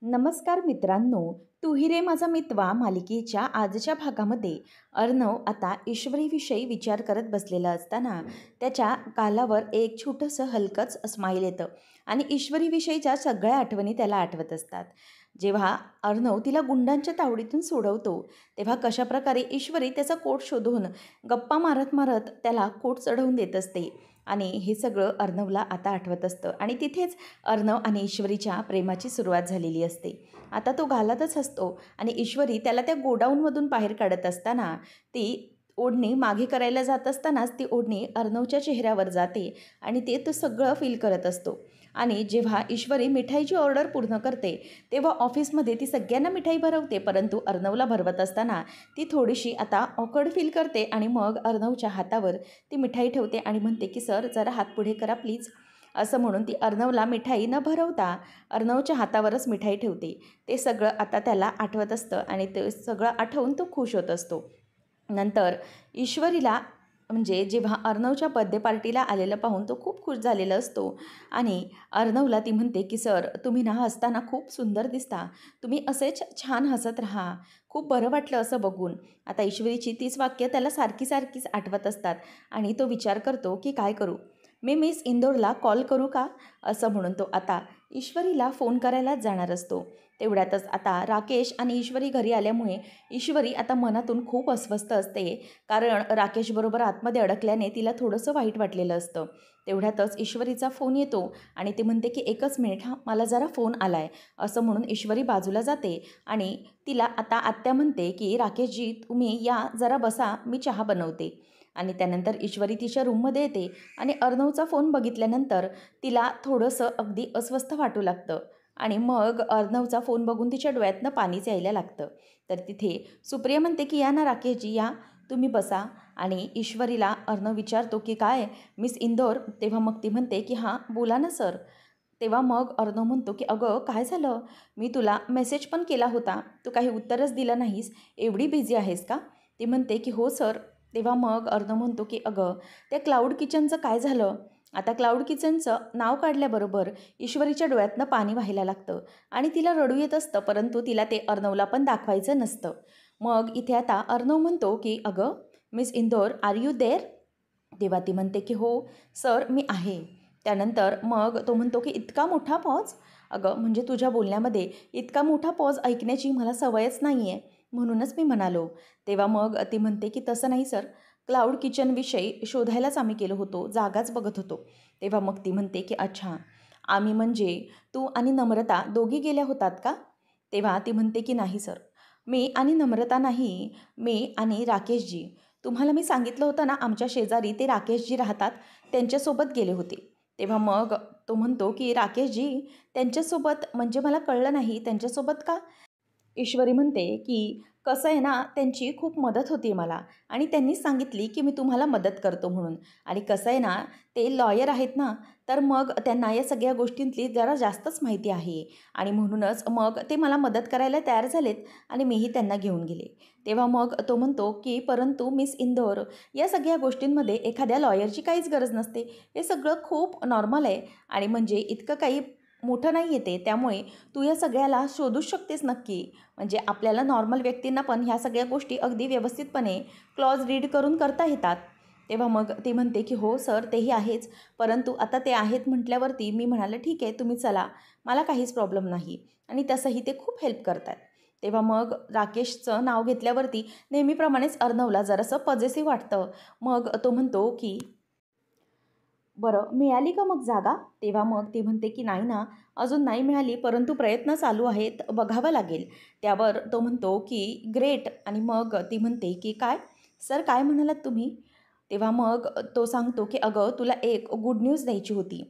नमस्कार मित्रांनो, तू ही रे माझा मितवा मालिकेच्या आजच्या भागामध्ये अर्णव आता ईश्वरीविषयी विचार करत बसलेला असताना त्याच्या गालावर एक छोटंसं हलकंच स्माईल येतं आणि ईश्वरीविषयीच्या सगळ्या आठवणी त्याला आठवत असतात. जेव्हा अर्णव तिला गुंडांच्या तावडीतून सोडवतो तेव्हा कशाप्रकारे ईश्वरी त्याचा कोट शोधून गप्पा मारत मारत त्याला कोट चढवून देत असते आणि हे सगळं अर्णवला आता आठवत असतं आणि तिथेच अर्णव आणि ईश्वरीच्या प्रेमाची सुरुवात झालेली असते. आता तो घालतच असतो आणि ईश्वरी त्याला त्या गोडाऊनमधून बाहेर काढत असताना ती ओढणी मागे करायला जात असतानाच ती ओढणी अर्णवच्या चेहऱ्यावर जाते आणि ते तो सगळं फील करत असतो. आणि जेव्हा ईश्वरी मिठाईची ऑर्डर पूर्ण करते तेव्हा ऑफिसमध्ये ती सगळ्यांना मिठाई भरवते, परंतु अर्णवला भरवत असताना ती थोडीशी आता ऑकवर्ड फील करते आणि मग अर्णवच्या हातावर ती मिठाई ठेवते आणि म्हणते की सर जरा हात पुढे करा प्लीज. असं म्हणून ती अर्णवला मिठाई न भरवता अर्णवच्या हातावरच मिठाई ठेवते. ते सगळं आता त्याला आठवत असतं आणि ते सगळं आठवून तो खुश होत असतो. नंतर ईश्वरीला म्हणजे जेव्हा अर्णवच्या बर्थडे पार्टीला आलेलं पाहून तो खूप खुश झालेला असतो आणि अर्णवला ती म्हणते की सर तुम्ही ना हसताना खूप सुंदर दिसता, तुम्ही असेच छान हसत राहा, खूप बरं वाटलं असं बघून. आता ईश्वरीची तीच वाक्य त्याला सारखी सारखीच आठवत असतात आणि तो विचार करतो की काय करू, मी मिस इंदोरला कॉल करू का, असं म्हणून तो आता ईश्वरीला फोन करायलाच जाणार असतो. तेवढ्यातच आता राकेश आणि ईश्वरी घरी आल्यामुळे ईश्वरी आता मनातून खूप अस्वस्थ असते, कारण राकेशबरोबर आतमध्ये अडकल्याने तिला थोडंसं वाईट वाटलेलं असतं. तेवढ्यातच ईश्वरीचा फोन येतो आणि ते म्हणते की एकच मिनिट हां, मला जरा फोन आला आहे, असं म्हणून ईश्वरी बाजूला जाते आणि तिला आता आत्या म्हणते की राकेशजी तुम्ही या जरा बसा, मी चहा बनवते. आणि त्यानंतर ईश्वरी तिच्या रूममध्ये येते आणि अर्णवचा फोन बघितल्यानंतर तिला थोडंसं अगदी अस्वस्थ वाटू लागतं आणि मग अर्णवचा फोन बघून तिच्या डोळ्यातनं पाणीच यायला लागतं. तर तिथे सुप्रिया म्हणते की या ना राकेशजी या, तुम्ही बसा. आणि ईश्वरीला अर्णव विचारतो की काय मिस इंदोर, तेव्हा मग ती म्हणते की हां बोला ना सर. तेव्हा मग अर्णव म्हणतो की अगं काय झालं, मी तुला मेसेज पण केला होता, तू काही उत्तरच दिलं नाहीस, एवढी बिझी आहेस का. ती म्हणते की हो सर. तेव्हा मग अर्णव म्हणतो की अगं त्या क्लाउड किचनचं काय झालं. आता क्लाउड किचनचं नाव काढल्याबरोबर ईश्वरीच्या डोळ्यातनं पाणी व्हायला लागतं आणि तिला रडू येत असतं, परंतु तिला ते अर्णवला पण दाखवायचं नसतं. मग इथे आता अर्णव म्हणतो की अगं miss Indore are you there. तेव्हा ती म्हणते की हो सर मी आहे. त्यानंतर मग तो म्हणतो की इतका मोठा पॉज, अगं म्हणजे तुझ्या बोलण्यामध्ये इतका मोठा पॉज ऐकण्याची मला सवयच नाही आहे, म्हणूनच मी म्हणालो. तेव्हा मग ती म्हणते की तसं नाही सर, क्लाउड किचनविषयी शोधायलाच आम्ही गेलो होतो, जागाच बघत होतो. तेव्हा मग ती म्हणते की अच्छा, आम्ही म्हणजे तू आणि नम्रता दोघी गेल्या होतात का. तेव्हा ती म्हणते की नाही सर, मी आणि नम्रता नाही, मी आणि राकेशजी, तुम्हाला मी सांगितलं होतं ना आमच्या शेजारी ते राकेशजी राहतात, त्यांच्यासोबत गेले होते. तेव्हा मग तो म्हणतो की राकेशजी त्यांच्यासोबत, म्हणजे मला कळलं नाही त्यांच्यासोबत का. ईश्वरी म्हणते की कसं आहे ना, त्यांची खूप मदत होती मला आणि त्यांनीच सांगितली की मी तुम्हाला मदत करतो म्हणून. आणि कसं आहे ना, ते लॉयर आहेत ना, तर मग त्यांना या सगळ्या गोष्टींतली जरा जास्तच माहिती आहे आणि म्हणूनच मग ते मला मदत करायला तयार झालेत आणि मीही त्यांना घेऊन गेले. तेव्हा मग तो म्हणतो की परंतु मिस इंदोर, या सगळ्या गोष्टींमध्ये एखाद्या लॉयरची काहीच गरज नसते, हे सगळं खूप नॉर्मल आहे आणि म्हणजे इतकं काही मोठं नाही येते, त्यामुळे तू या सगळ्याला शोधूच शकतेस नक्की. म्हणजे आपल्याला नॉर्मल व्यक्तींना पण ह्या सगळ्या गोष्टी अगदी व्यवस्थितपणे क्लॉज रीड करून करता येतात. तेव्हा मग ती म्हणते की हो सर तेही आहेच, परंतु आता ते आहेत म्हटल्यावरती मी म्हणाले ठीक आहे तुम्ही चला, मला काहीच प्रॉब्लेम नाही. आणि तसंही ते खूप हेल्प करतात. तेव्हा मग राकेशचं नाव घेतल्यावरती नेहमीप्रमाणेच अर्णवला जरासं पॉझिटिव्ह वाटतं. मग तो म्हणतो की बरं मिळाली का मग जागा. तेव्हा मग ती म्हणते की नाही ना, अजून नाही मिळाली, परंतु प्रयत्न चालू आहेत, बघावं लागेल. त्यावर तो म्हणतो की ग्रेट. आणि मग ती म्हणते की काय सर काय म्हणालात तुम्ही. तेव्हा मग तो सांगतो की अगं तुला एक गुड न्यूज द्यायची होती,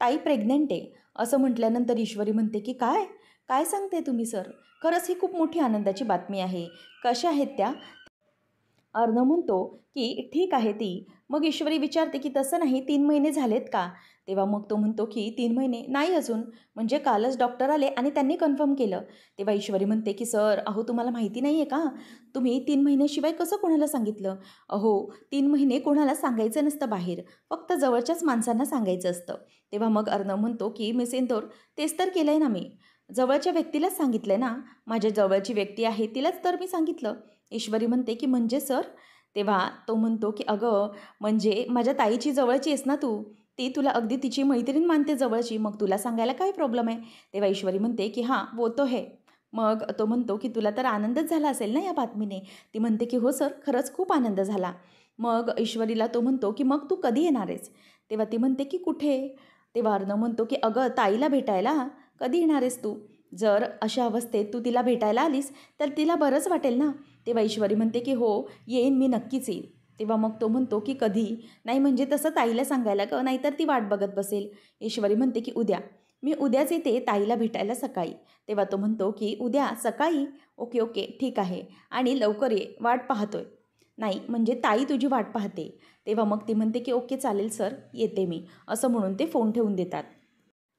ताई प्रेग्नंट आहे. असं म्हटल्यानंतर ईश्वरी म्हणते की काय काय सांगते तुम्ही सर, खरंच ही खूप मोठी आनंदाची बातमी आहे, कशा आहेत त्या. अर्णव म्हणतो की ठीक आहे ती. मग ईश्वरी विचारते की तसं नाही 3 महिने झालेत का. तेव्हा मग तो म्हणतो की 3 महिने नाही अजून, म्हणजे कालच डॉक्टर आले आणि त्यांनी कन्फर्म केलं. तेव्हा ईश्वरी म्हणते की सर अहो तुम्हाला माहिती नाही आहे का, तुम्ही 3 महिन्याशिवाय कसं कोणाला सांगितलं. अहो 3 महिने कोणाला सांगायचं नसतं बाहेर, फक्त जवळच्याच माणसांना सांगायचं असतं. तेव्हा मग अर्णव म्हणतो की मिस इंदोर तेच तर केलं आहे ना मी, जवळच्या व्यक्तीलाच सांगितलं ना, माझ्या जवळची व्यक्ती आहे तिलाच तर मी सांगितलं. ईश्वरी म्हणते की म्हणजे सर? तेव्हा तो म्हणतो की अगं, म्हणजे माझ्या ताईची जवळची आहेस ना तू. ती तुला अगदी तिची मैत्रीण मानते जवळची, मग तुला सांगायला काय प्रॉब्लेम आहे? तेव्हा ईश्वरी म्हणते की हां, वो तो है. मग तो म्हणतो की तुला तर आनंदच झाला असेल ना या बातमीने? ती म्हणते की हो सर, खरंच खूप आनंद झाला. मग ईश्वरीला तो म्हणतो की मग तू कधी येणार आहेस? तेव्हा ती म्हणते की कुठे? तेव्हा अर्णव म्हणतो की अगं, ताईला भेटायला. कधी येणार आहेस तू? जर अशा अवस्थेत तू तिला भेटायला आलीस तर तिला बरंच वाटेल ना. तेव्हा ईश्वरी म्हणते की हो, येईन मी, नक्कीच येईल. तेव्हा मग तो म्हणतो की कधी? नाही म्हणजे तसं ताईला सांगायला गं, नाहीतर ती वाट बघत बसेल. ईश्वरी म्हणते की उद्या. मी उद्याच येते ताईला भेटायला सकाळी. तेव्हा तो म्हणतो की उद्या सकाळी? ओके ओके, ठीक आहे, आणि लवकर ये, वाट पाहतोय. नाही म्हणजे ताई तुझी वाट पाहते. तेव्हा मग ती म्हणते की ओके चालेल सर, येते मी, असं म्हणून ते फोन ठेवून देतात.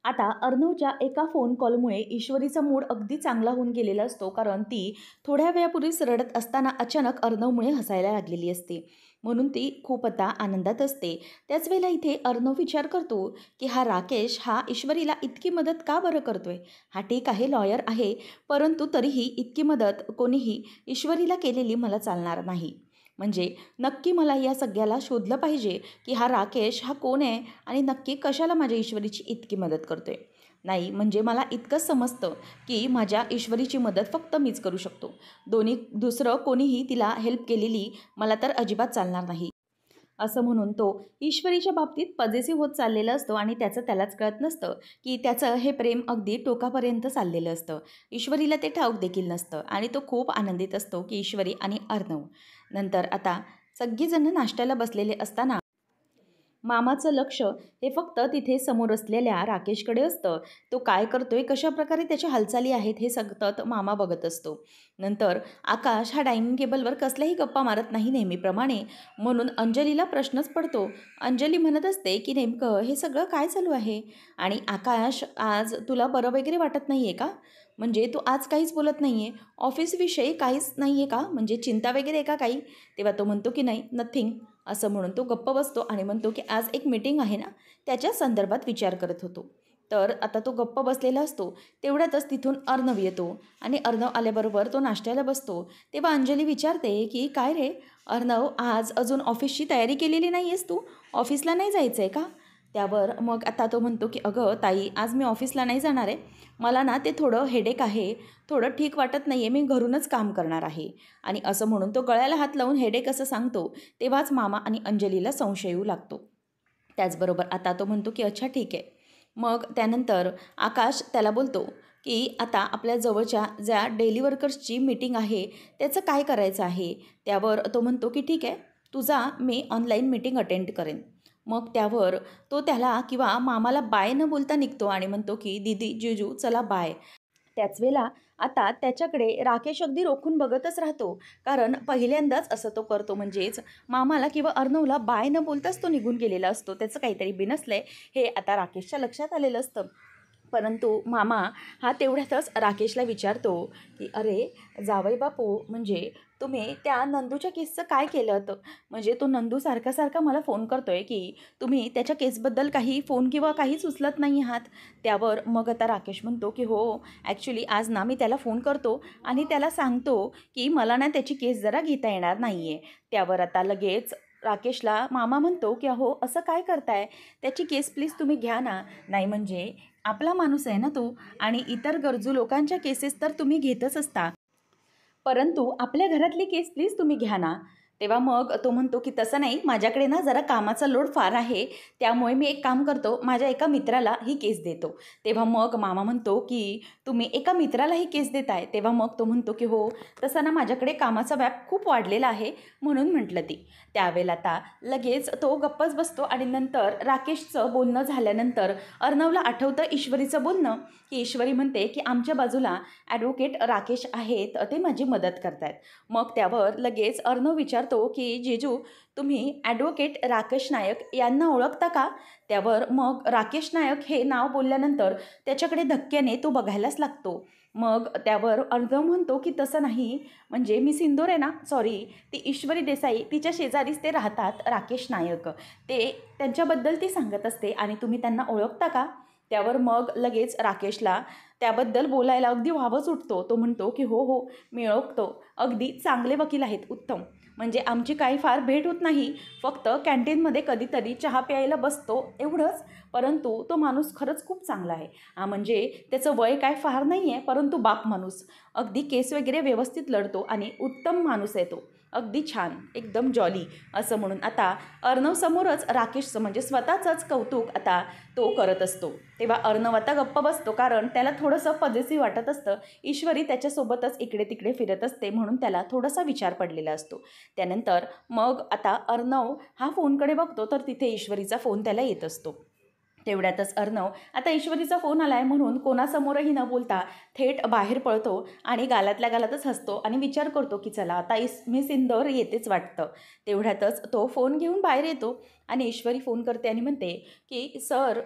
आता अर्णवच्या एका फोन कॉलमुळे ईश्वरीचा मूड अगदी चांगला होऊन गेलेला असतो, कारण ती थोड्या वेळापूर्वीच रडत असताना अचानक अर्णवमुळे हसायला लागलेली असते. म्हणून ती खूप आता आनंदात असते. त्याच वेळेला इथे अर्णव विचार करतो की हा राकेश हा ईश्वरीला इतकी मदत का बरं करतोय? हा ठीक आहे, लॉयर आहे, परंतु तरीही इतकी मदत कोणीही ईश्वरीला केलेली मला चालणार नाही. म्हणजे नक्की मला या सगळ्याला शोधलं पाहिजे की हा राकेश हा कोण आहे आणि नक्की कशाला माझ्या ईश्वरीची इतकी मदत करतोय. नाही म्हणजे मला इतकंच समजतं की माझ्या ईश्वरीची मदत फक्त मीच करू शकतो. दुसरं कोणीही तिला हेल्प केलेली मला तर अजिबात चालणार नाही. असं म्हणून तो ईश्वरीच्या बाबतीत पजेसिव्ह होत चाललेला असतो आणि त्याचं त्यालाच कळत नसतं की त्याचं हे प्रेम अगदी टोकापर्यंत चाललेलं असतं. ईश्वरीला ते ठाऊक देखील नसतं आणि तो खूप आनंदित असतो की ईश्वरी आणि अर्णव. नंतर आता सगळीजणं नाश्त्याला बसलेले असताना मामाचं लक्ष हे फक्त तिथे समोर असलेल्या राकेशकडे असतं. तो काय करतोय, कशाप्रकारे त्याच्या हालचाली आहेत हे सतत मामा बघत असतो. नंतर आकाश हा डायनिंग टेबलवर कसल्याही गप्पा मारत नाही नेहमीप्रमाणे, म्हणून अंजलीला प्रश्नच पडतो. अंजली म्हणत असते की नेमकं हे सगळं काय चालू आहे? आणि आकाश, आज तुला बरं वगैरे वाटत नाही आहे का? म्हणजे तू आज काहीच बोलत नाही आहे, ऑफिसविषयी काहीच नाही आहे का? म्हणजे चिंता वगैरे आहे का काही? तेव्हा तो म्हणतो की नाही, नथिंग, असं म्हणून तो गप्प बसतो आणि म्हणतो की आज एक मीटिंग आहे ना, त्याच्या संदर्भात विचार करत होतो. तर आता तो गप्प बसलेला असतो. तेवढ्यातच तिथून अर्णव येतो आणि अर्णव आल्याबरोबर तो नाश्त्याला बसतो. तेव्हा अंजली विचारते की काय रे अर्णव, आज अजून ऑफिसची तयारी केलेली नाही आहेस तू? ऑफिसला नाही जायचं आहे का? त्यावर मग आता तो म्हणतो की अगं ताई, आज मी ऑफिसला नाही जाणार आहे. मला ना ते थोडं हेडेक आहे, थोडं ठीक वाटत नाही आहे, मी घरूनच काम करणार आहे. आणि असं म्हणून तो गळ्याला हात लावून हेडेक असं सांगतो. तेव्हाच मामा आणि अंजलीला संशय येऊ लागतो. त्याचबरोबर आता तो म्हणतो की अच्छा ठीक आहे. मग त्यानंतर आकाश त्याला बोलतो की आता आपल्या जवळच्या ज्या डेली वर्कर्सची मीटिंग आहे त्याचं काय करायचं आहे? त्यावर तो म्हणतो की ठीक आहे, तुझा मी ऑनलाईन मीटिंग अटेंड करेन. मग त्यावर तो त्याला किंवा मामाला बाय न बोलता निघतो आणि म्हणतो की दीदी, जीजू चला बाय. त्याच वेळेला आता त्याच्याकडे राकेश अगदी रोखून बघतच राहतो, कारण पहिल्यांदाच असं तो करतो. म्हणजेच मामाला किंवा अर्णवला बाय न बोलताच तो निघून गेलेला असतो. त्याचं काहीतरी बिनसलंय हे आता राकेशच्या लक्षात आलेलं असतं. परंतु मामा हा तेवढ्यातच राकेशला विचारतो की अरे जावई बापू, म्हणजे तुम्ही त्या नंदूच्या केसचं काय केलं होतं? म्हणजे तो नंदू सारखा सारखा मला फोन करतोय की तुम्ही त्याच्या केसबद्दल काही फोन किंवा काहीच उचलत नाही आहात. त्यावर मग आता राकेश म्हणतो की हो, ॲक्च्युली आज ना मी त्याला फोन करतो आणि त्याला सांगतो की मला ना त्याची केस जरा घेता येणार नाही आहे. त्यावर आता लगेच राकेशला मामा म्हणतो की अहो, असं काय करताय? त्याची केस प्लीज तुम्ही घ्या ना. नाही म्हणजे आपला माणूस आहे ना तो, आणि इतर गरजू लोकांच्या केसेस तर तुम्ही घेतच असता, परंतु आपल्या घरातली केस प्लीज तुम्ही घ्या ना. तेव्हा मग तो म्हणतो की तसं नाही, माझ्याकडे ना जरा कामाचा लोड फार आहे, त्यामुळे मी एक काम करतो, माझ्या एका मित्राला ही केस देतो. तेव्हा मग मामा म्हणतो की तुम्ही एका मित्राला ही केस देताय? तेव्हा मग तो म्हणतो की हो, तसं ना माझ्याकडे कामाचा व्याप खूप वाढलेला आहे म्हणून म्हटलं ती. त्यावेळेला आता लगेच तो गप्पच बसतो आणि नंतर राकेशचं बोलणं झाल्यानंतर अर्णवला आठवतं ईश्वरीचं बोलणं, की ईश्वरी म्हणते की आमच्या बाजूला ॲडव्होकेट राकेश आहेत, ते माझी मदत करतायत. मग त्यावर लगेच अर्णव विचारतो की जीजू, तुम्ही ॲडव्होकेट राकेश नायक यांना ओळखता का? त्यावर मग राकेश नायक हे नाव बोलल्यानंतर त्याच्याकडे धक्क्याने तो बघायलाच लागतो. मग त्यावर अर्णव म्हणतो की तसं नाही, म्हणजे मी सिंदूर आहे ना, सॉरी, ती ईश्वरी देसाई, तिच्या शेजारीच ते राहतात राकेश नायक, ते त्यांच्याबद्दल ती सांगत असते आणि तुम्ही त्यांना ओळखता का? त्यावर मग लगेच राकेशला त्याबद्दल बोलायला अगदी व्हावंच उठतो. तो म्हणतो की हो हो, मी ओळखतो, अगदी चांगले वकील आहेत, उत्तम. म्हणजे आमची काही फार भेट होत नाही, फक्त कॅन्टीनमध्ये कधीतरी चहा प्यायला बसतो एवढंच. परंतु तो माणूस खरंच खूप चांगला आहे. म्हणजे त्याचं वय काय फार नाही आहे, परंतु बाप माणूस. अगदी केस वगैरे व्यवस्थित लढतो आणि उत्तम माणूस आहे तो. अगदी छान, एकदम जॉली असं म्हणून आता अर्णव समोरच राकेशचं म्हणजे स्वतःचंच कौतुक आता तो करत असतो. तेव्हा अर्णव आता गप्प बसतो, कारण त्याला थोडंसं पजेसिव्ह वाटत असतं. ईश्वरी त्याच्यासोबतच इकडे तिकडे फिरत असते, म्हणून त्याला थोडासा विचार पडलेला असतो. त्यानंतर मग आता अर्णव हा फोनकडे बघतो, तर तिथे ईश्वरीचा फोन त्याला येत असतो. तेवढ्यातच अर्णव आता ईश्वरीचा फोन आला आहे म्हणून कोणासमोरही न बोलता थेट बाहेर पळतो आणि गालातल्या गालातच हसतो आणि विचार करतो की चला आता मिस इंदौर येतेच वाटतं. तेवढ्यातच तो फोन घेऊन बाहेर येतो आणि ईश्वरी फोन करते आणि म्हणते की सर,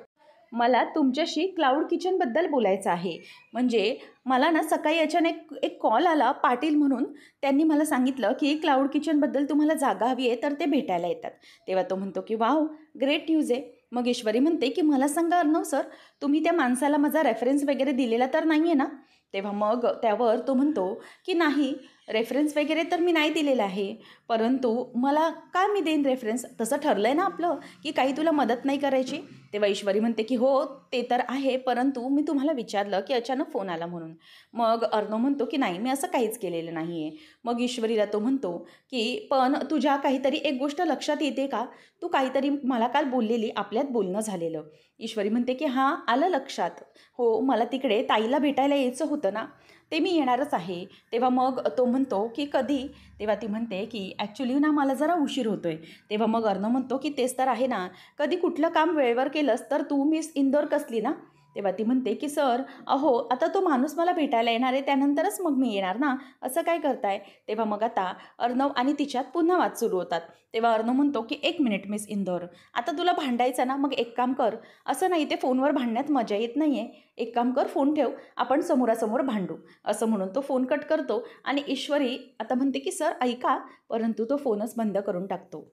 मला तुमच्याशी क्लाउड किचनबद्दल बोलायचं आहे. म्हणजे मला ना सकाळी अचानक एक कॉल आला पाटील म्हणून. त्यांनी मला सांगितलं की क्लाउड किचनबद्दल तुम्हाला जागा हवी आहे, तर ते भेटायला येतात. तेव्हा तो म्हणतो की वाव, ग्रेट न्यूज आहे. मग ईश्वरी म्हणते की मला सांगा अर्णव सर, तुम्ही त्या माणसाला माझा रेफरन्स वगैरे दिलेला तर नाही आहे ना? तेव्हा मग त्यावर तो म्हणतो की नाही, रेफरन्स वगैरे तर मी नाही दिलेला आहे, परंतु मला काय मी देईन रेफरन्स? तसं ठरलं आहे ना आपलं की काही तुला मदत नाही करायची. तेव्हा ईश्वरी म्हणते की हो ते तर आहे, परंतु मी तुम्हाला विचारलं की अचानक फोन आला म्हणून. मग अर्णव म्हणतो की नाही, मी असं काहीच केलेलं नाही आहे. मग ईश्वरीला तो म्हणतो की पण तुझ्या काहीतरी एक गोष्ट लक्षात येते का? तू काहीतरी मला काल बोललेली, आपल्यात बोलणं झालेलं. ईश्वरी म्हणते की हां, आलं लक्षात. हो, मला तिकडे ताईला भेटायला यायचं होतं ना, ते मी येणारच आहे. तेव्हा मग तो म्हणतो की कधी? तेव्हा ती म्हणते की ॲक्च्युली ना मला जरा उशीर होतो आहे. तेव्हा मग अर्णव म्हणतो की तेच तर आहे ना, कधी कुठलं काम वेळेवर केलंस तर तू मिस इंदौर कसली ना? तेव्हा ती म्हणते की सर, अहो आता तो माणूस मला भेटायला येणार आहे, त्यानंतरच मग मी येणार ना, असं काय करताय? तेव्हा मग आता अर्णव आणि तिच्यात पुन्हा वाद सुरू होतात. तेव्हा अर्णव म्हणतो की एक मिनिट मिस इंदौर, आता तुला भांडायचं ना, मग एक काम कर, असं नाही ते फोनवर भांडण्यात मजा येत नाही आहे, एक काम कर, फोन ठेव, आपण समोरासमोर भांडू. असं म्हणून तो फोन कट करतो आणि ईश्वरी आता म्हणते की सर ऐका, परंतु तो फोनच बंद करून टाकतो.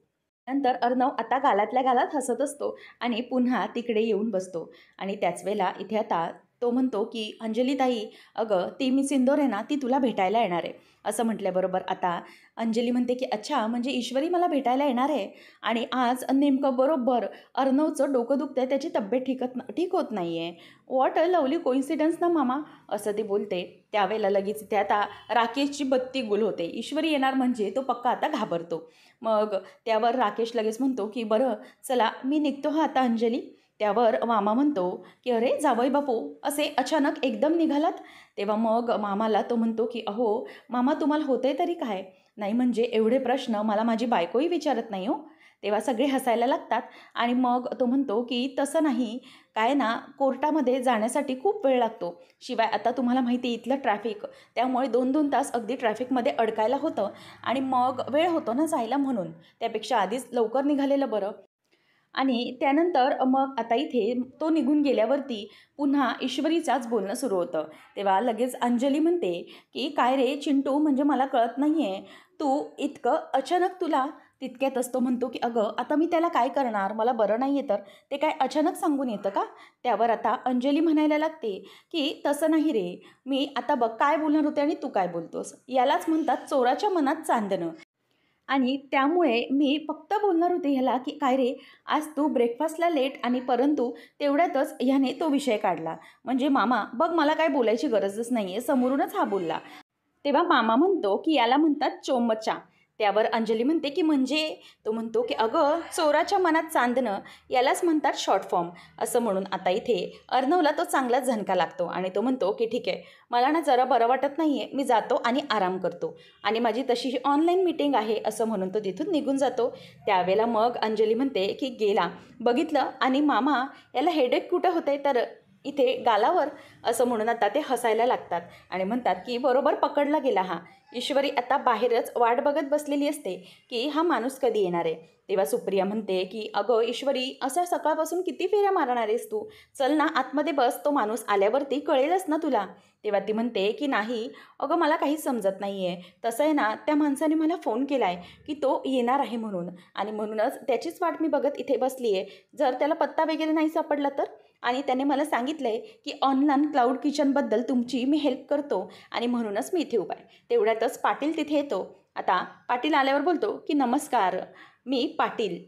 नंतर अर्णव आता गालातल्या गालात हसत असतो आणि पुन्हा तिकडे येऊन बसतो. आणि त्याच वेळेला इथे आता तो म्हणतो की अंजली ताई, अगं ती मिस इंदौर आहे ना, ती तुला भेटायला येणार आहे. असं म्हटल्याबरोबर आता अंजली म्हणते की अच्छा, म्हणजे ईश्वरी मला भेटायला येणार आहे. आणि आज नेमकं बरोबर अर्णवचं डोकं दुखतं आहे, त्याची तब्येत ठीक होत नाही आहे. व्हॉट अ लवली कोइन्सिडन्स ना मामा, असं ती बोलते. त्यावेळेला लगेच ते आता राकेशची बत्ती गुल होते. ईश्वरी येणार म्हणजे तो पक्का आता घाबरतो. मग त्यावर राकेश लगेच म्हणतो की बरं चला, मी निघतो हा आता अंजली. त्यावर मामा म्हणतो की अरे जावई बापू, असे अचानक एकदम निघालात? तेव्हा मग मामाला तो म्हणतो की अहो मामा, तुम्हाला होतंय तरी काय? नाही म्हणजे एवढे प्रश्न मला माझी बायकोही विचारत नाही हो. तेव्हा सगळे हसायला लागतात आणि मग तो म्हणतो की तसं नाही, काय ना कोर्टामध्ये जाण्यासाठी खूप वेळ लागतो. शिवाय आता तुम्हाला माहिती आहे इथलं ट्रॅफिक, त्यामुळे 2-2 तास अगदी ट्रॅफिकमध्ये अडकायला होतं आणि मग वेळ होतो ना जायला, म्हणून त्यापेक्षा आधीच लवकर निघालेलं बरं. आणि त्यानंतर मग आता इथे तो निघून गेल्यावरती पुन्हा ईश्वरीचाच बोलणं सुरू होतं. तेव्हा लगेच अंजली म्हणते की काय रे चिंटू, म्हणजे मला कळत नाही आहे, तू इतकं अचानक तुला तितक्यात असतो म्हणतो की अगं आता मी त्याला काय करणार, मला बरं नाही आहे तर ते काय अचानक सांगून येतं का? त्यावर आता अंजली म्हणायला लागते की तसं नाही रे, मी आता बघ काय बोलणार होते आणि तू काय बोलतोस, यालाच म्हणतात चोराच्या मनात चांदणं. आणि त्यामुळे मी फक्त बोलणार होते ह्याला की काय रे, आज तू ब्रेकफास्टला लेट, आणि परंतु तेवढ्यातच ह्याने तो विषय काढला. म्हणजे मामा बघ, मला काय बोलायची गरजच नाही आहे, समोरूनच हा बोलला. तेव्हा मामा म्हणतो की याला म्हणतात चोमचा. त्यावर अंजली म्हणते की म्हणजे? तो म्हणतो की अगं चोराच्या मनात चांदणं, यालाच म्हणतात शॉर्ट फॉर्म. असं म्हणून आता इथे अर्णवला तो चांगलाच झणका लागतो आणि तो म्हणतो की ठीक आहे, मला ना जरा बरं वाटत नाही आहे, मी जातो आणि आराम करतो आणि माझी तशी ऑनलाईन मीटिंग आहे, असं म्हणून तो तिथून निघून जातो. त्यावेळेला मग अंजली म्हणते की गेला बघितलं, आणि मामा याला हेडेक कुठं होते तर इथे गालावर, असं म्हणून आता ते हसायला लागतात आणि म्हणतात की बरोबर पकडला गेला हा. ईश्वरी आता बाहेरच वाट बघत बसलेली असते की हा माणूस कधी येणार आहे. तेव्हा सुप्रिया म्हणते की अगं ईश्वरी, असं सकाळपासून किती फेऱ्या मारणार आहेस तू, चल ना आतमध्ये बस, तो माणूस आल्यावरती कळेलच ना तुला. तेव्हा ती म्हणते की नाही अगं, मला काहीच समजत नाही आहे. तसं आहे ना, त्या माणसाने मला फोन केला आहे की तो येणार आहे म्हणून, आणि म्हणूनच त्याचीच वाट मी बघत इथे बसली आहे. जर त्याला पत्ता वगैरे नाही सापडला तर आणि त्याने मला सांगितलं आहे की ऑनलाईन क्लाउड किचनबद्दल तुमची मी हेल्प करतो आणि म्हणूनच मी इथे उभा आहे. तेवढ्यातच पाटील तिथे येतो. आता पाटील आल्यावर बोलतो की नमस्कार, मी पाटील.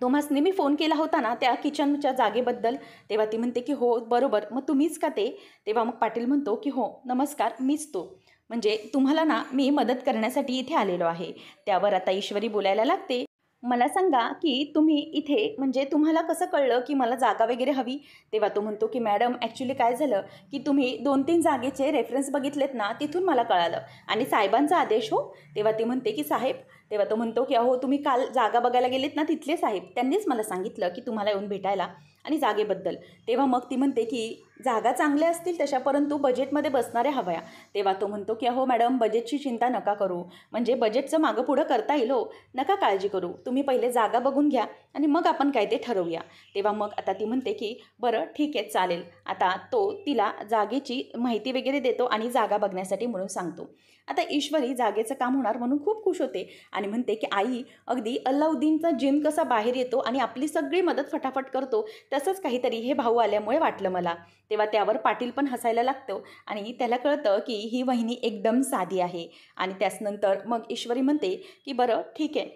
तुम्हासनी मी फोन केला होता ना त्या किचनच्या जागेबद्दल. तेव्हा ती म्हणते की हो बरोबर, मग तुम्हीच का ते? तेव्हा मग पाटील म्हणतो की हो नमस्कार, मीच तो. म्हणजे तुम्हाला ना मी मदत करण्यासाठी इथे आलेलो आहे. त्यावर आता ईश्वरी बोलायला लागते, मला सांगा की तुम्ही इथे म्हणजे तुम्हाला कसं कळलं की मला जागा वगैरे हवी? तेव्हा तो म्हणतो की मॅडम ॲक्च्युली काय झालं की तुम्ही 2-3 जागेचे रेफरन्स बघितलेत ना, तिथून मला कळालं आणि साहेबांचा आदेश हो. तेव्हा ती म्हणते की साहेब. तेव्हा तो म्हणतो की अहो तुम्ही काल जागा बघायला गेलेत ना, तिथले साहेब त्यांनीच मला सांगितलं की तुम्हाला येऊन भेटायला आणि जागेबद्दल. तेव्हा मग ती म्हणते की जागा चांगल्या असतील तशा, परंतु बजेटमध्ये बसणाऱ्या हव्या. तेव्हा तो म्हणतो की अहो मॅडम बजेटची चिंता नका करू, म्हणजे बजेटचं मागं पुढं करता येईल हो, नका काळजी करू. तुम्ही पहिले जागा बघून घ्या आणि मग आपण काय ते ठरवूया. तेव्हा मग आता ती म्हणते की बरं ठीक आहे चालेल. आता तो तिला जागेची माहिती वगैरे देतो आणि जागा बघण्यासाठी म्हणून सांगतो. आता ईश्वरी जागेचं काम होणार म्हणून खूप खुश होते आणि म्हणते की आई अगदी अल्लाउद्दीनचा जिन कसा बाहेर येतो आणि आपली सगळी मदत फटाफट करतो, तसंच काहीतरी हे भाऊ आल्यामुळे वाटलं मला. तेव्हा त्यावर पाटील पण हसायला लागतो आणि त्याला कळतं की ही वहिनी एकदम साधी आहे. आणि त्याचनंतर मग ईश्वरी म्हणते की बरं ठीक आहे.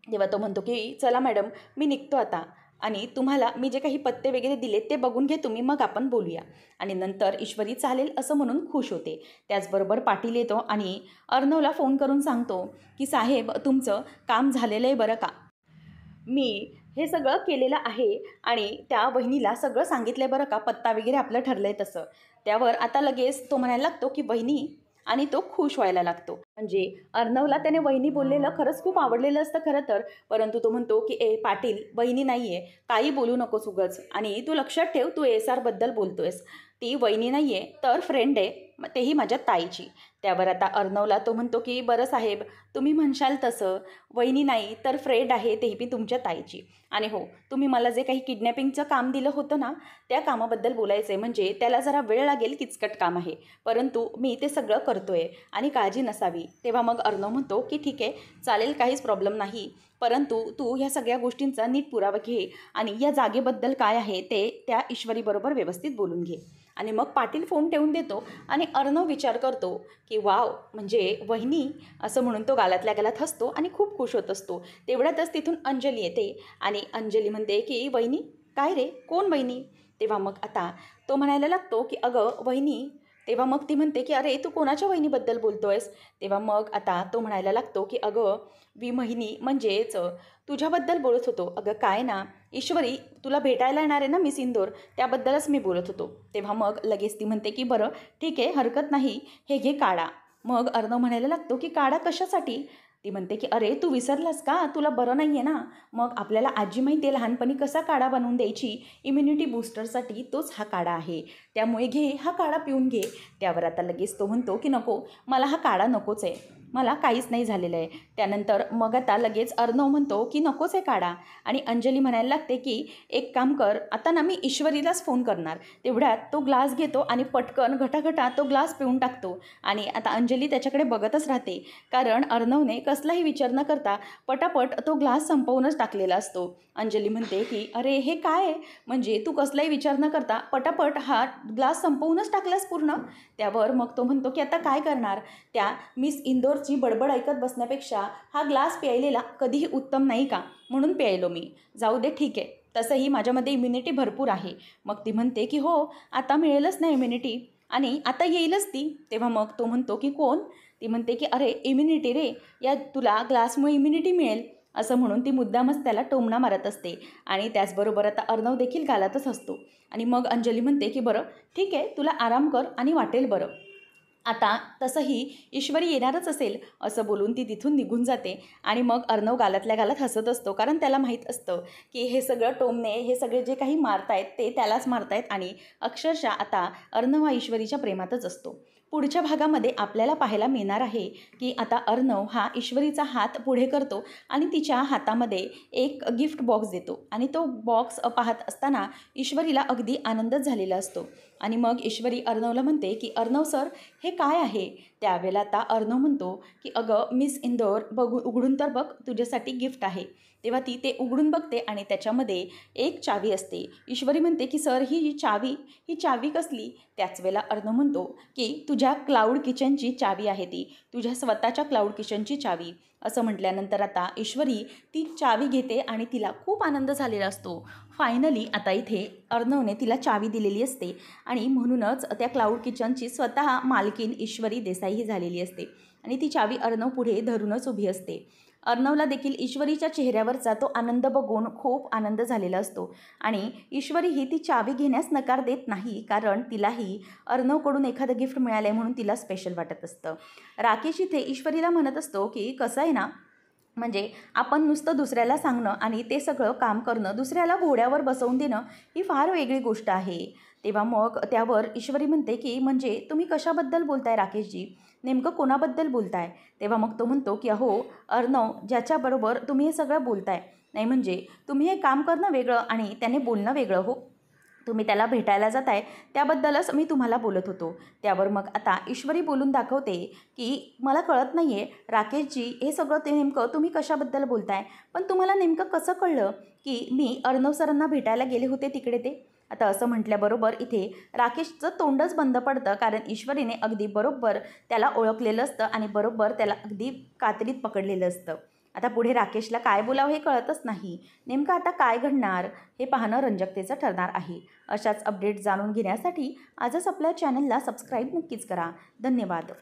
तेव्हा तो म्हणतो की चला मॅडम मी निघतो आता आणि तुम्हाला मी जे काही पत्ते वगैरे दिले ते बघून घे तुम्ही, मग आपण बोलूया. आणि नंतर ईश्वरी चालेल असं म्हणून खुश होते. त्याचबरोबर पाटील येतो आणि अर्णवला फोन करून सांगतो की साहेब तुमचं काम झालेलं आहे बरं का. मी हे सगळं केलेलं आहे आणि त्या वहिनीला सगळं सांगितलं आहे बरं का, पत्ता वगैरे आपलं ठरलं आहे तसं. त्यावर आता लगेच तो म्हणायला लागतो की वहिनी, आणि तो खुश व्हायला लागतो. म्हणजे अर्णवला त्याने वहिनी बोललेलं खरंच खूप आवडलेलं असतं खरं तर, परंतु तो म्हणतो की ए पाटील वहिनी नाही आहे, काही बोलू नकोस उगाच, आणि तू लक्षात ठेव तू ASRबद्दल बोलतोयस, ती वहिनी नाही आहे तर फ्रेंड आहे, तेही माझ्या ताईची. त्यावर आता अर्णवला तो म्हणतो की बरं साहेब तुम्ही म्हणशाल तसं, वहिनी नाही तर फ्रेंड आहे, तेही मी तुमच्या ताईची. आणि हो तुम्ही मला जे काही किडनॅपिंगचं काम दिलं होतं ना, त्या कामाबद्दल बोलायचं आहे. म्हणजे त्याला जरा वेळ लागेल, किचकट काम आहे, परंतु मी ते सगळं करतोय आणि काळजी नसावी. तेव्हा मग अर्णव म्हणतो की ठीक आहे चालेल, काहीच प्रॉब्लेम नाही, परंतु तू ह्या सगळ्या गोष्टींचा नीट पुरावा घे आणि या जागेबद्दल काय आहे ते त्या ईश्वरीबरोबर व्यवस्थित बोलून घे. आणि मग पाटील फोन ठेवून देतो आणि अर्णव विचार करतो की वाव, म्हणजे वहिनी, असं म्हणून तो गालातल्या गालात हसतो आणि खूप खुश होत असतो. तेवढ्यातच तिथून अंजली येते आणि अंजली म्हणते की वहिनी. काय रे, कोण वहिनी? तेव्हा मग आता तो म्हणायला लागतो की अगं वहिनी. तेव्हा मग ती म्हणते की अरे तू कोणाच्या वहिनीबद्दल बोलतोयस? तेव्हा मग आता तो म्हणायला लागतो की अगं वहिनी म्हणजेच तुझ्याबद्दल बोलत होतो. अगं काय ना ईश्वरी, तुला भेटायला येणार आहे ना मिस इंदोर, त्याबद्दलच मी बोलत होतो. तेव्हा मग लगेच ती म्हणते की बरं ठीक आहे हरकत नाही, हे घे काढा. मग अर्णव म्हणायला लागतो की काढा कशासाठी? ती म्हणते की अरे तू विसरलास का, तुला बरं नाही आहे ना. मग आपल्याला आजी माहिती आहे लहानपणी कसा काढा बनवून द्यायची इम्युनिटी बूस्टरसाठी, तोच हा काढा आहे, त्यामुळे घे हा काढा पिऊन घे. त्यावर आता लगेच तो म्हणतो की नको, मला हा काढा नकोच आहे, मला काहीच नाही झालेलं आहे. त्यानंतर मग आता लगेच अर्णव म्हणतो की नकोच आहे काढा. आणि अंजली म्हणायला लागते की एक काम कर, आता ना मी ईश्वरीलाच फोन करणार. तेवढ्यात तो ग्लास घेतो आणि पटकन घटाघटा तो ग्लास पिऊन टाकतो. आणि आता अंजली त्याच्याकडे बघतच राहते, कारण अर्णवने कसलाही विचार न करता पटापट तो ग्लास संपवूनच टाकलेला असतो. अंजली म्हणते की अरे हे काय आहे, म्हणजे तू कसलाही विचार न करता पटापट हा ग्लास संपवूनच टाकलास पूर्ण. त्यावर मग तो म्हणतो की आता काय करणार, त्या मिस इंदोरची बडबड ऐकत बसण्यापेक्षा हा ग्लास प्यायलेला कधीही उत्तम नाही का, म्हणून प्यायलो मी. जाऊ दे ठीक आहे, तसंही माझ्यामध्ये इम्युनिटी भरपूर आहे. मग ती म्हणते की हो आता मिळेलच ना इम्युनिटी, आणि आता येईलच ती. तेव्हा मग तो म्हणतो की कोण? ती म्हणते की अरे इम्युनिटी रे, या तुला ग्लासमुळे इम्युनिटी मिळेल, असं म्हणून ती मुद्दामच त्याला टोमणा मारत असते. आणि त्याचबरोबर आता अर्णव देखील गालातच असतो. आणि मग अंजली म्हणते की बरं ठीक आहे, तुला आराम कर आणि वाटेल बरं. आता तसंही ईश्वरी येणारच असेल, असं बोलून ती तिथून निघून जाते. आणि मग अर्णव गालातल्या गालात हसत असतो, कारण त्याला माहीत असतं की हे सगळं टोमणे, हे सगळे जे काही मारतायत ते त्यालाच मारतायत आणि अक्षरशः आता अर्णव हा ईश्वरीच्या प्रेमातच असतो. पुढच्या भागामध्ये आपल्याला पाहायला मिळणार आहे की आता अर्णव हा ईश्वरीचा हात पुढे करतो आणि तिच्या हातामध्ये एक गिफ्ट बॉक्स देतो. आणि तो बॉक्स पाहत असताना ईश्वरीला अगदी आनंदच झालेला असतो. आणि मग ईश्वरी अर्णवला म्हणते की अर्णव सर हे काय आहे. त्यावेळेला आता अर्णव म्हणतो की अगं मिस इंदोर उघडून तर बघ, तुझ्यासाठी गिफ्ट आहे. तेव्हा ती ते उघडून बघते आणि त्याच्यामध्ये एक चावी असते. ईश्वरी म्हणते की सर ही चावी कसली. त्याच वेळेला अर्णव म्हणतो की तुझ्या क्लाउड किचनची चावी आहे ती, तुझ्या स्वतःच्या क्लाउड किचनची चावी. असं म्हटल्यानंतर आता ईश्वरी ती चावी घेते आणि तिला खूप आनंद झालेला असतो. फायनली आता इथे अर्णवने तिला चावी दिलेली असते आणि म्हणूनच त्या क्लाउड किचनची स्वतः मालकीन ईश्वरी देसाई ही झालेली असते आणि ती चावी अर्णव पुढे धरूनच उभी असते. अर्णवला देखील ईश्वरीच्या चेहऱ्यावरचा तो आनंद बघून खूप आनंद झालेला असतो आणि ईश्वरी ही ती चावी घेण्यास नकार देत नाही, कारण तिलाही अर्णवकडून एखादं गिफ्ट मिळालं आहे म्हणून तिला स्पेशल वाटत असतं. राकेश इथे ईश्वरीला म्हणत असतो की कसं आहे ना, म्हणजे आपण नुसतं दुसऱ्याला सांगणं आणि ते सगळं काम करणं, दुसऱ्याला घोड्यावर बसवून देणं ही फार वेगळी गोष्ट आहे. तेव्हा मग त्यावर ईश्वरी म्हणते की म्हणजे तुम्ही कशाबद्दल बोलताय राकेशजी, नेमकं कोणाबद्दल बोलताय. तेव्हा मग तो म्हणतो की अहो अर्णव, ज्याच्याबरोबर तुम्ही हे सगळं बोलताय, नाही म्हणजे तुम्ही हे काम करणं वेगळं आणि त्याने बोलणं वेगळं हो. तुम्ही त्याला भेटायला जाताय त्याबद्दलच मी तुम्हाला बोलत होतो. त्यावर मग आता ईश्वरी बोलून दाखवते की मला कळत नाही आहे राकेशजी, हे सगळं ते नेमकं तुम्ही कशाबद्दल बोलताय. पण तुम्हाला नेमकं कसं कळलं की मी अर्णव सरांना भेटायला गेले होते तिकडे ते. आता असं म्हटल्याबरोबर इथे राकेशचं तोंडच बंद पडतं, कारण ईश्वरीने अगदी बरोबर त्याला ओळखलेलं असतं आणि बरोबर त्याला अगदी कात्रीत पकडलेलं असतं. आता पुढे राकेशला काय बोलावं हे कळतच नाही. नेमकं आता काय घडणार हे पाहणं रंजकतेचं ठरणार आहे. अशाच अपडेट जाणून घेण्यासाठी आजच आपल्या चॅनलला सबस्क्राईब नक्कीच करा. धन्यवाद.